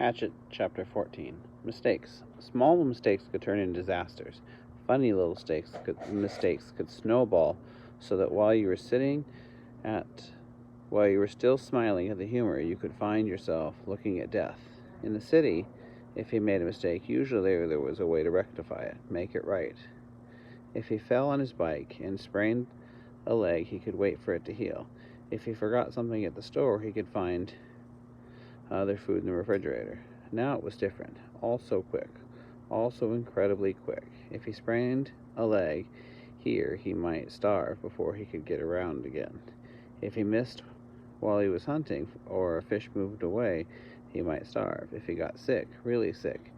Hatchet Chapter 14. Mistakes. Small mistakes could turn into disasters. Funny little mistakes could snowball so that while you were still smiling at the humor, you could find yourself looking at death. In the city, if he made a mistake, usually there was a way to rectify it, make it right. If he fell on his bike and sprained a leg, he could wait for it to heal. If he forgot something at the store, he could find other food in the refrigerator. Now it was different, all so quick, all so incredibly quick. If he sprained a leg here, he might starve before he could get around again. If he missed while he was hunting or a fish moved away, he might starve. If he got sick, really sick,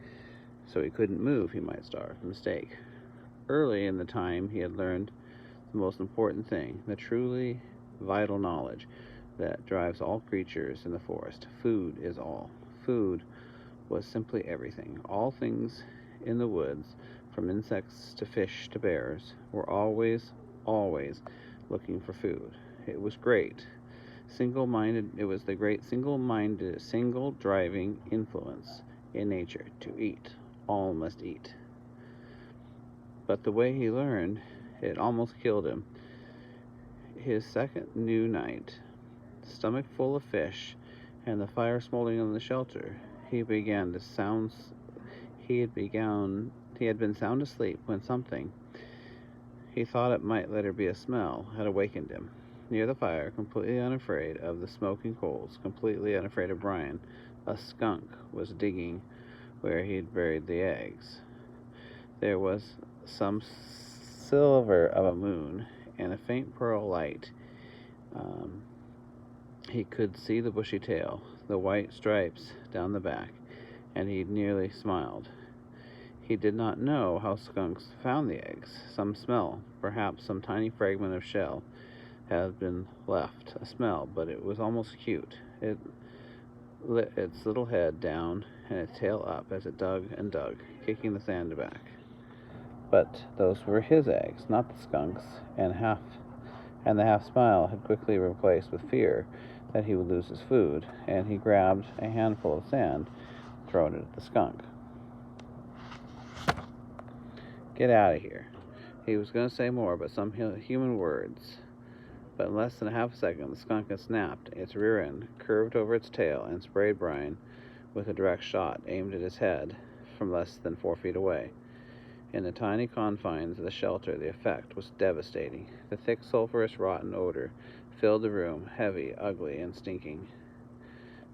so he couldn't move, he might starve. Mistake. Early in the time, he had learned the most important thing, the truly vital knowledge that drives all creatures in the forest. Food is all. Food was simply everything. All things in the woods, from insects to fish to bears, were always looking for food. It was great. It was the great single driving influence in nature to eat. All must eat. But the way he learned, it almost killed him. His second new night, stomach full of fish, and the fire smoldering on the shelter, he had been sound asleep when something he thought it might later be a smell had awakened him. Near the fire, completely unafraid of the smoking coals, completely unafraid of Brian, a skunk was digging where he had buried the eggs. There was some silver of a moon and a faint pearl light. He could see the bushy tail, the white stripes down the back, and he nearly smiled. He did not know how skunks found the eggs. Some smell, perhaps some tiny fragment of shell, had been left. A smell, but it was almost cute. It lit its little head down and its tail up as it dug and dug, kicking the sand back. But those were his eggs, not the skunk's, and the half smile had quickly replaced with fear that he would lose his food, and he grabbed a handful of sand, thrown it at the skunk. Get out of here. He was going to say more, but some human words. But in less than half a second, the skunk had snapped. Its rear end curved over its tail and sprayed Brian with a direct shot aimed at his head from less than 4 feet away. In the tiny confines of the shelter, the effect was devastating. The thick, sulphurous, rotten odor filled the room, heavy, ugly, and stinking.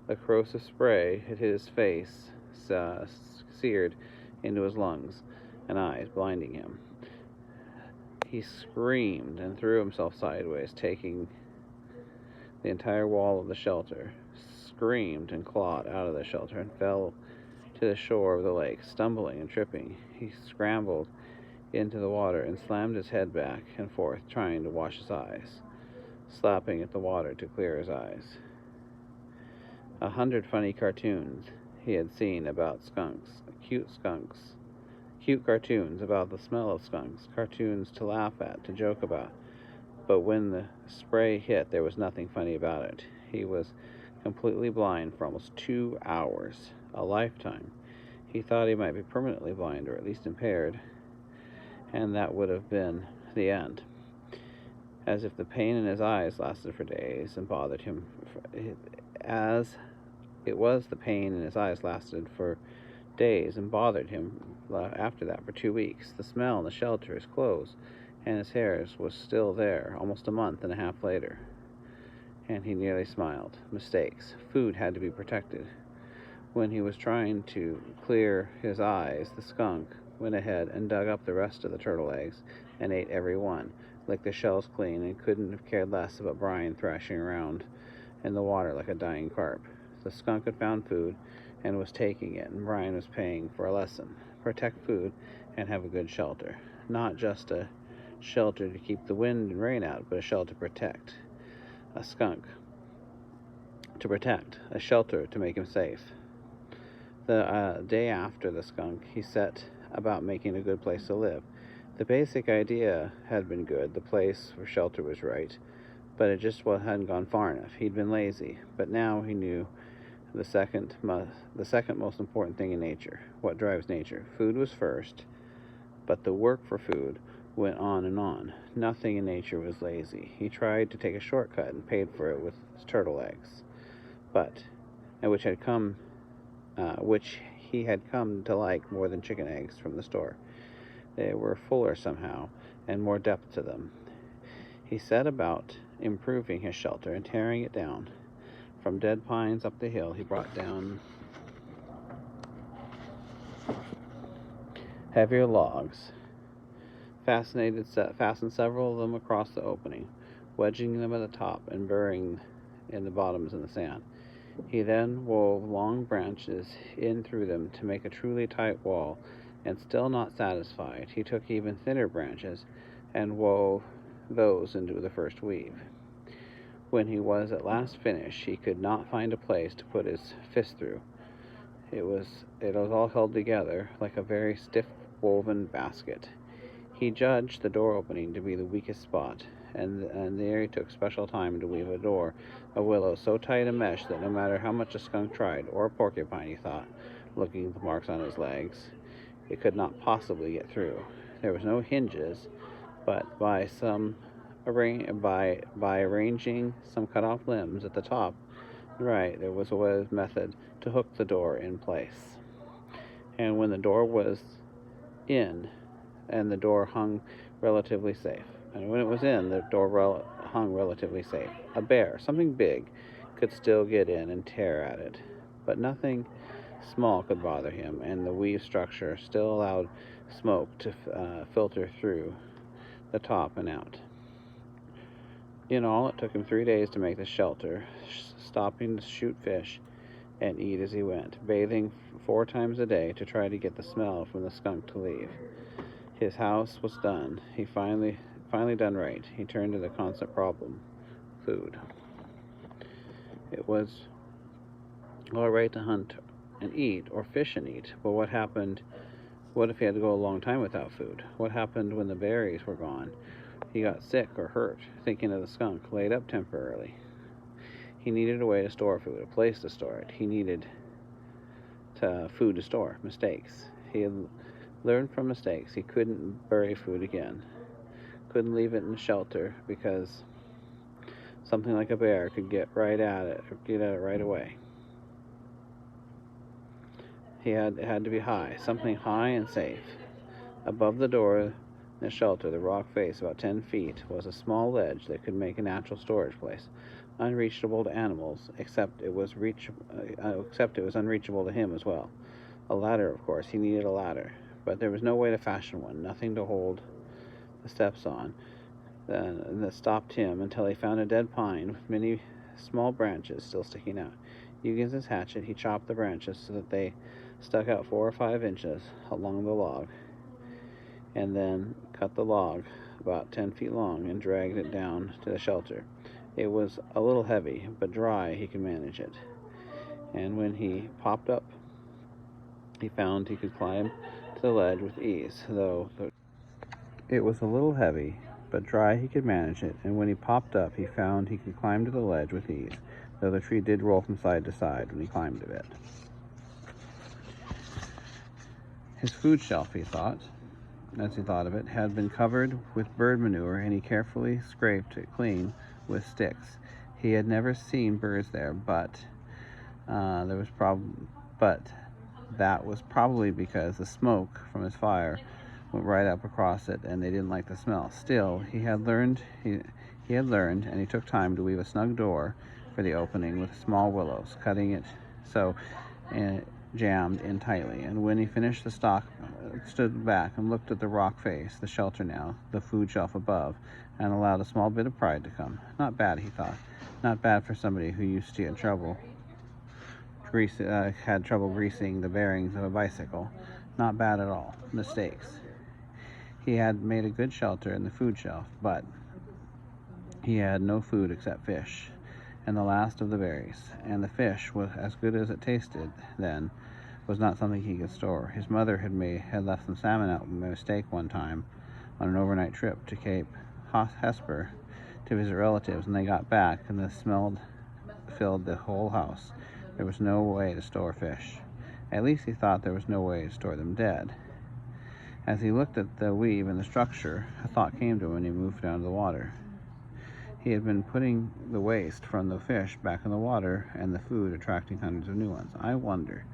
The corrosive spray hit his face, seared into his lungs and eyes, blinding him. He screamed and threw himself sideways, taking the entire wall of the shelter, screamed and clawed out of the shelter, and fell to the shore of the lake, stumbling and tripping. He scrambled into the water and slammed his head back and forth, trying to wash his eyes, slapping at the water to clear his eyes. 100 funny cartoons he had seen about skunks, cute cartoons about the smell of skunks, cartoons to laugh at, to joke about. But when the spray hit, there was nothing funny about it. He was completely blind for almost 2 hours, a lifetime. He thought he might be permanently blind, or at least impaired, and that would have been the end. As if the pain in his eyes lasted for days and bothered him. The pain in his eyes lasted for days and bothered him after that for 2 weeks. The smell in the shelter, his clothes, and his hairs was still there almost a month and a half later. And he nearly smiled. Mistakes. Food had to be protected. When he was trying to clear his eyes, the skunk went ahead and dug up the rest of the turtle eggs and ate every one, licked the shells clean, and couldn't have cared less about Brian thrashing around in the water like a dying carp. The skunk had found food and was taking it, and Brian was paying for a lesson. Protect food and have a good shelter. Not just a shelter to keep the wind and rain out, but a shelter to protect. A skunk to protect. A shelter to make him safe. The day after the skunk, he set about making a good place to live. The basic idea had been good. The place for shelter was right, but it just hadn't gone far enough. He'd been lazy, but now he knew the second most important thing in nature. What drives nature? Food was first, but the work for food went on and on. Nothing in nature was lazy. He tried to take a shortcut and paid for it with his turtle eggs, but which he had come to like more than chicken eggs from the store. They were fuller somehow, and more depth to them. He set about improving his shelter and tearing it down. From dead pines up the hill, he brought down heavier logs, fastened several of them across the opening, wedging them at the top and burying in the bottoms in the sand. He then wove long branches in through them to make a truly tight wall, and still not satisfied, he took even thinner branches and wove those into the first weave. When he was at last finished, he could not find a place to put his fist through. It was all held together like a very stiff woven basket. He judged the door opening to be the weakest spot, and there he took special time to weave a willow so tight a mesh that no matter how much a skunk tried, or a porcupine, he thought, looking at the marks on his legs, it could not possibly get through. There was no hinges, but by arranging some cut off limbs at the top, right, there was a method to hook the door in place. And when the door was in, and the door hung relatively safe. And when it was in, the door hung relatively safe. A bear, something big, could still get in and tear at it, but nothing small could bother him, and the weave structure still allowed smoke to filter through the top and out. In all, it took him 3 days to make the shelter, stopping to shoot fish and eat as he went, bathing 4 times a day to try to get the smell from the skunk to leave. His house was done. He finally done right. He turned to the constant problem: food. It was all right to hunt and eat, or fish and eat, but what if he had to go a long time without food? What happened when the berries were gone? He got sick or hurt, thinking of the skunk, laid up temporarily. He needed a way to store food, a place to store it. He needed food to store. Mistakes. He had learned from mistakes. He couldn't bury food again. Couldn't leave it in the shelter because something like a bear could get right at it, or get at it right away. It had to be high, something high and safe. Above the door in the shelter, the rock face, about 10 feet, was a small ledge that could make a natural storage place, unreachable to animals, except it was unreachable to him as well. A ladder, of course. He needed a ladder, but there was no way to fashion one, nothing to hold the steps on. That stopped him until he found a dead pine with many small branches still sticking out. Using his hatchet, he chopped the branches so that they stuck out 4 or 5 inches along the log, and then cut the log about 10 feet long and dragged it down to the shelter. It was a little heavy, but dry he could manage it. And when he popped up, he found he could climb to the ledge with ease, it was a little heavy, but dry he could manage it, and when he popped up, he found he could climb to the ledge with ease, though the tree did roll from side to side when he climbed a bit. His food shelf, he thought of it, had been covered with bird manure, and he carefully scraped it clean with sticks. He had never seen birds there, but that was probably because the smoke from his fire went right up across it, and they didn't like the smell. Still, he had learned, and he took time to weave a snug door for the opening with small willows, cutting it so jammed in tightly. And when he finished, the stock stood back and looked at the rock face, the shelter now, the food shelf above, and allowed a small bit of pride to come. Not bad, he thought. Not bad for somebody who used to had trouble greasing the bearings of a bicycle. Not bad at all. Mistakes. He had made a good shelter in the food shelf, but he had no food except fish, and the last of the berries. And the fish, was as good as it tasted then, was not something he could store. His mother had left some salmon out by mistake one time on an overnight trip to Cape Hesper to visit relatives, and they got back, and the smell filled the whole house. There was no way to store fish. At least he thought there was no way to store them dead. As he looked at the weave and the structure, a thought came to him and he moved down to the water. He had been putting the waste from the fish back in the water and the food attracting hundreds of new ones. I wonder.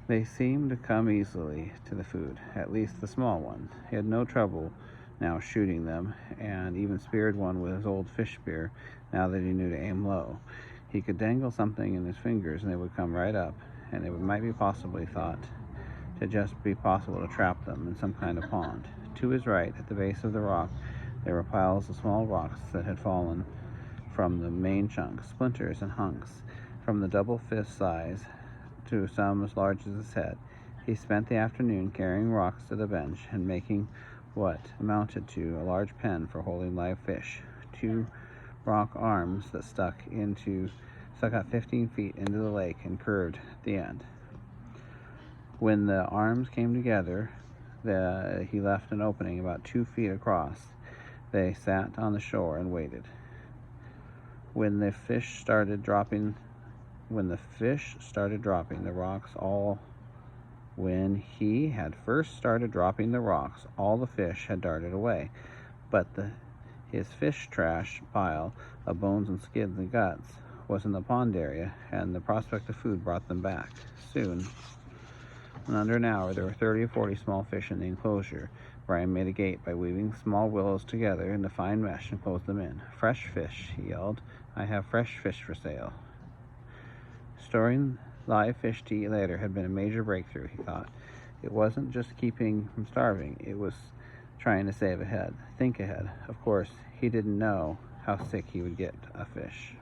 They seemed to come easily to the food, at least the small ones. He had no trouble now shooting them, and even speared one with his old fish spear now that he knew to aim low. He could dangle something in his fingers and they would come right up, and it might be possibly thought to just be possible to trap them in some kind of pond. To his right, at the base of the rock, there were piles of small rocks that had fallen from the main chunk, splinters and hunks, from the double fist size to some as large as his head. He spent the afternoon carrying rocks to the bench and making what amounted to a large pen for holding live fish. 2 rock arms that stuck out 15 feet into the lake and curved at the end. When the arms came together, he left an opening about 2 feet across. They sat on the shore and waited. When the fish started dropping the rocks, when he had first started dropping the rocks, all the fish had darted away. But his fish trash pile of bones and skins and guts was in the pond area, and the prospect of food brought them back. Soon, in under an hour, there were 30 or 40 small fish in the enclosure. Brian made a gate by weaving small willows together into fine mesh and closed them in. "Fresh fish," he yelled. "I have fresh fish for sale." Storing live fish to eat later had been a major breakthrough, he thought. It wasn't just keeping from starving, it was trying to think ahead. Of course, he didn't know how sick he would get of fish.